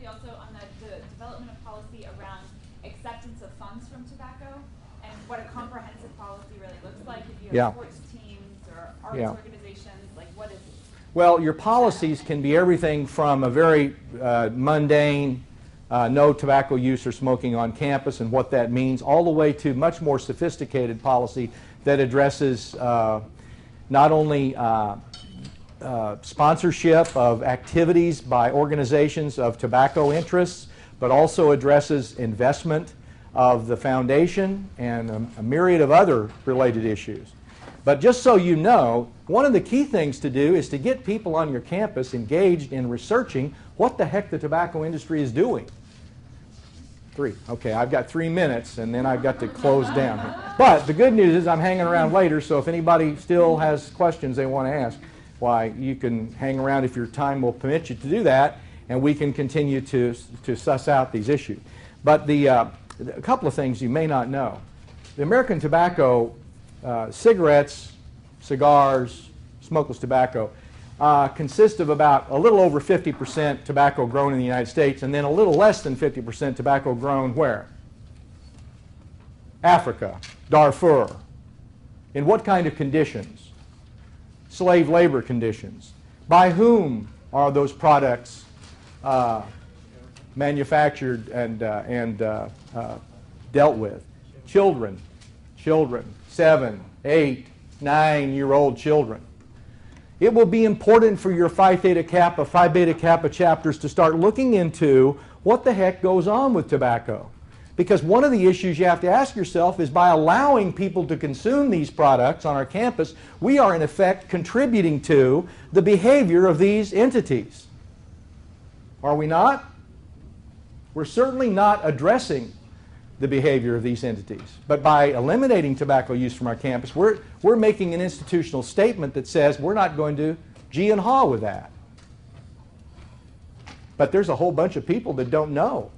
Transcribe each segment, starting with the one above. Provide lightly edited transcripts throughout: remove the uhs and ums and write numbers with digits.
also on the development of policy around acceptance of funds from tobacco and what a comprehensive policy really looks like if you have sports teams or arts organizations, like what is it? Well, your policies can be everything from a very mundane no tobacco use or smoking on campus and what that means, all the way to much more sophisticated policy that addresses not only sponsorship of activities by organizations of tobacco interests, but also addresses investment of the foundation and a myriad of other related issues. But just so you know, one of the key things to do is to get people on your campus engaged in researching what the heck the tobacco industry is doing. 3. Okay, I've got 3 minutes, and then I've got to close down here. But the good news is I'm hanging around later, so if anybody still has questions they want to ask, why, you can hang around if your time will permit you to do that, and we can continue to suss out these issues. But a couple of things you may not know. The American tobacco, cigarettes, cigars, smokeless tobacco, consist of about a little over 50% tobacco grown in the United States, and then a little less than 50% tobacco grown where? Africa, Darfur. In what kind of conditions? Slave labor conditions. By whom are those products manufactured and dealt with? Children, 7, 8, 9-year-old children. It will be important for your Phi Theta Kappa, Phi Beta Kappa chapters to start looking into what the heck goes on with tobacco. Because one of the issues you have to ask yourself is by allowing people to consume these products on our campus, we are in effect contributing to the behavior of these entities. Are we not? We're certainly not addressing the behavior of these entities. But by eliminating tobacco use from our campus, we're making an institutional statement that says we're not going to gee and haw with that. But there's a whole bunch of people that don't know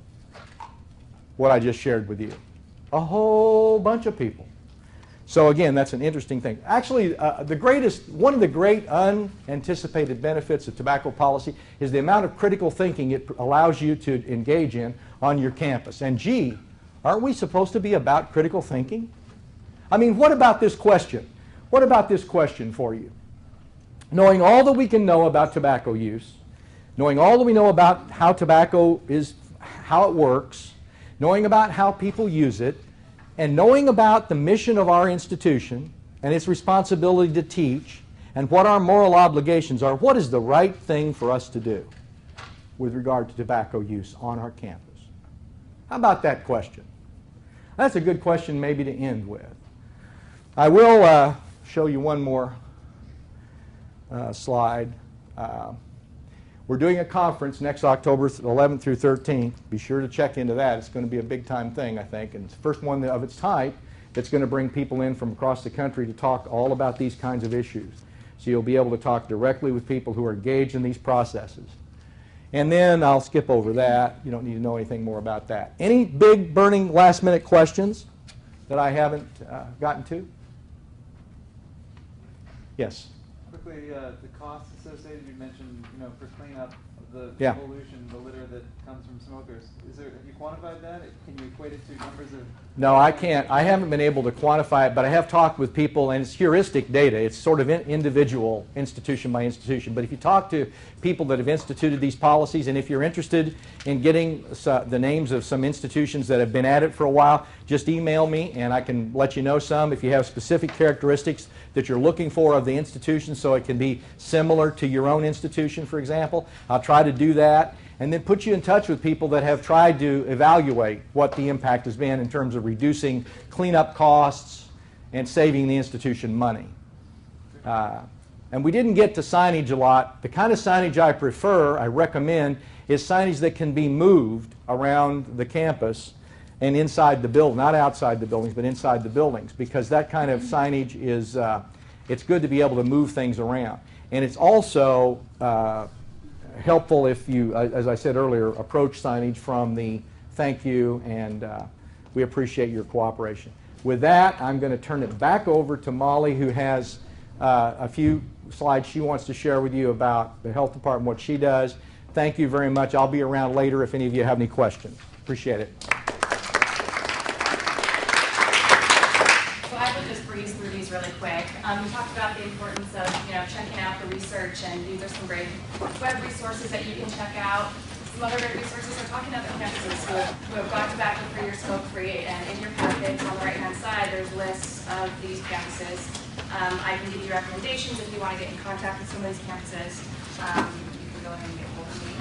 what I just shared with you. A whole bunch of people. So again, that's an interesting thing. Actually, one of the great unanticipated benefits of tobacco policy is the amount of critical thinking it allows you to engage in on your campus. And gee, aren't we supposed to be about critical thinking? I mean, what about this question? What about this question for you? Knowing all that we can know about tobacco use, knowing all that we know about how tobacco is, how it works, knowing about how people use it, and knowing about the mission of our institution and its responsibility to teach and what our moral obligations are, what is the right thing for us to do with regard to tobacco use on our campus? How about that question? That's a good question maybe to end with. I will show you one more slide. We're doing a conference next October 11th through 13th. Be sure to check into that. It's going to be a big-time thing, I think. And it's the first one of its type that's going to bring people in from across the country to talk all about these kinds of issues. So you'll be able to talk directly with people who are engaged in these processes. And then I'll skip over that. You don't need to know anything more about that. Any big, burning, last-minute questions that I haven't gotten to? Yes? Quickly, the costs associated, you mentioned, for cleanup of the pollution, the litter that comes from smokers. Have you quantified that? Can you equate it to numbers of... No, I can't. I haven't been able to quantify it, but I have talked with people, and it's heuristic data. It's sort of individual, institution by institution. But if you talk to people that have instituted these policies, and if you're interested in getting the names of some institutions that have been at it for a while, just email me, and I can let you know some. If you have specific characteristics that you're looking for of the institution so it can be similar to your own institution, for example, I'll try to do that. And then put you in touch with people that have tried to evaluate what the impact has been in terms of reducing cleanup costs and saving the institution money. And we didn't get to signage a lot. The kind of signage I prefer, I recommend, is signage that can be moved around the campus and inside the building, not outside the buildings, but inside the buildings, because that kind of signage is, it's good to be able to move things around. And it's also helpful if you, as I said earlier, approach signage from the thank you, and we appreciate your cooperation. With that, I'm going to turn it back over to Molly, who has a few slides she wants to share with you about the health department, what she does. Thank you very much. I'll be around later if any of you have any questions. Appreciate it. So I will just breeze through these really quick. We talked about the importance of checking out the research, and these are some great web resources that you can check out. Some other great resources are talking about the campuses who have got tobacco-free or smoke-free, and in your packets on the right-hand side, there's lists of these campuses. I can give you recommendations if you want to get in contact with some of these campuses. You can go ahead and get hold of me.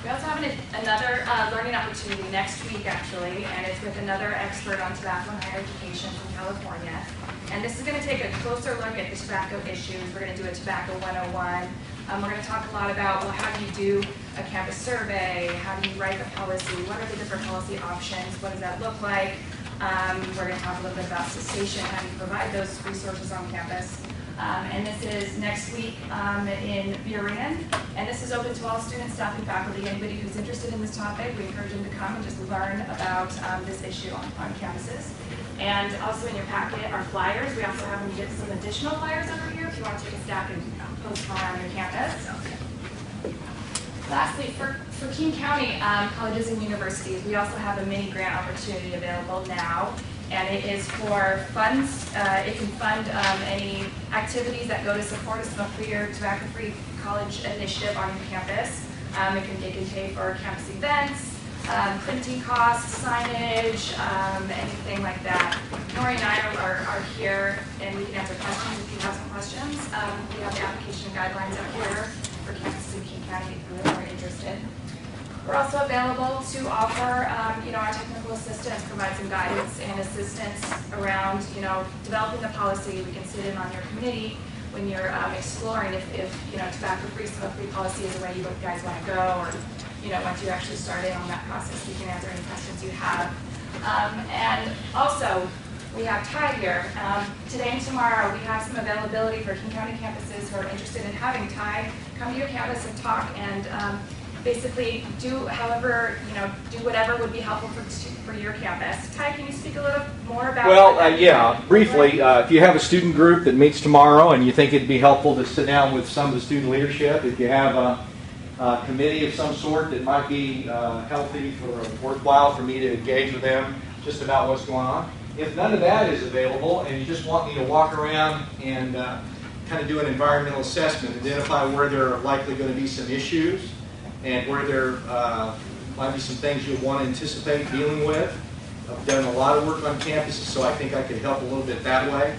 We also have another learning opportunity next week, actually, and it's with another expert on tobacco and higher education from California. And this is going to take a closer look at the tobacco issues. We're going to do a tobacco 101. We're going to talk a lot about, well, how do you do a campus survey? How do you write a policy? What are the different policy options? What does that look like? We're going to talk a little bit about cessation, how do you provide those resources on campus. And this is next week in Burien. And this is open to all students, staff, and faculty. Anybody who's interested in this topic, we encourage them to come and just learn about this issue on campuses. And also in your packet are flyers. We also have some additional flyers over here if you want to take a stack and post them around your campus. Lastly, for King County colleges and universities, we also have a mini grant opportunity available now. And it is for funds. It can fund any activities that go to support a smoke-free or tobacco-free college initiative on your campus. It can pay for campus events, printing costs, signage, anything like that. Nori and I are here, and we can answer questions if you have some questions. We have the application guidelines out here for campuses in King County if you are interested. We're also available to offer, our technical assistance, provide some guidance and assistance around, developing the policy. We can sit in on your committee when you're exploring if tobacco-free, smoke-free policy is the way you guys want to go, or once you actually start in on that process, we can answer any questions you have. And also, we have Ty here. Today and tomorrow, we have some availability for King County campuses who are interested in having Ty come to your campus and talk and basically do whatever would be helpful for your campus. Ty, can you speak a little more about yeah, briefly, if you have a student group that meets tomorrow and you think it'd be helpful to sit down with some of the student leadership, if you have a committee of some sort that might be healthy or worthwhile for me to engage with them just about what's going on. If none of that is available and you just want me to walk around and kind of do an environmental assessment, identify where there are likely going to be some issues, and where there might be some things you'll want to anticipate dealing with. I've done a lot of work on campuses, so I think I could help a little bit that way.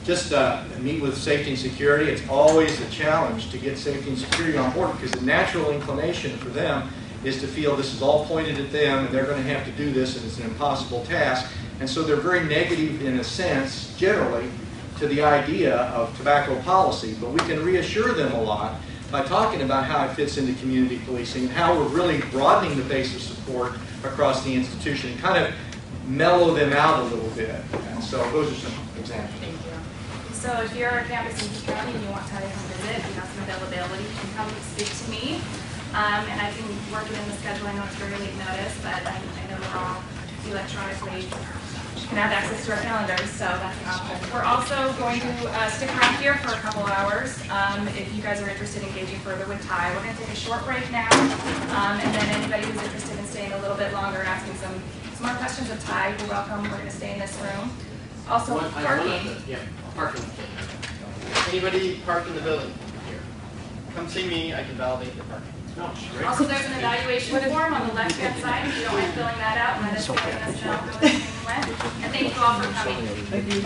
Just meet with safety and security. It's always a challenge to get safety and security on board because the natural inclination for them is to feel this is all pointed at them and they're going to have to do this and it's an impossible task. And so they're very negative in a sense, generally, to the idea of tobacco policy. But we can reassure them a lot by talking about how it fits into community policing and how we're really broadening the base of support across the institution and kind of mellow them out a little bit. And so those are some examples. Thank you. So if you're a campus in King County and you want to come visit, we have some availability, you can come speak to me. And I can work it in the schedule. I know it's very late notice, but I know we're all electronically can have access to our calendars, so that's an option. We're also going to stick around here for a couple hours if you guys are interested in engaging further with Ty. We're going to take a short break now, and then anybody who's interested in staying a little bit longer and asking some more questions of Ty, you're welcome. We're going to stay in this room. Also, parking. Parking. Anybody park in the building here? Come see me, I can validate your parking. No, also, there's an evaluation form on the left-hand side. If you don't mind filling that out, let us know how everything went. And thank you all for coming. Thank you.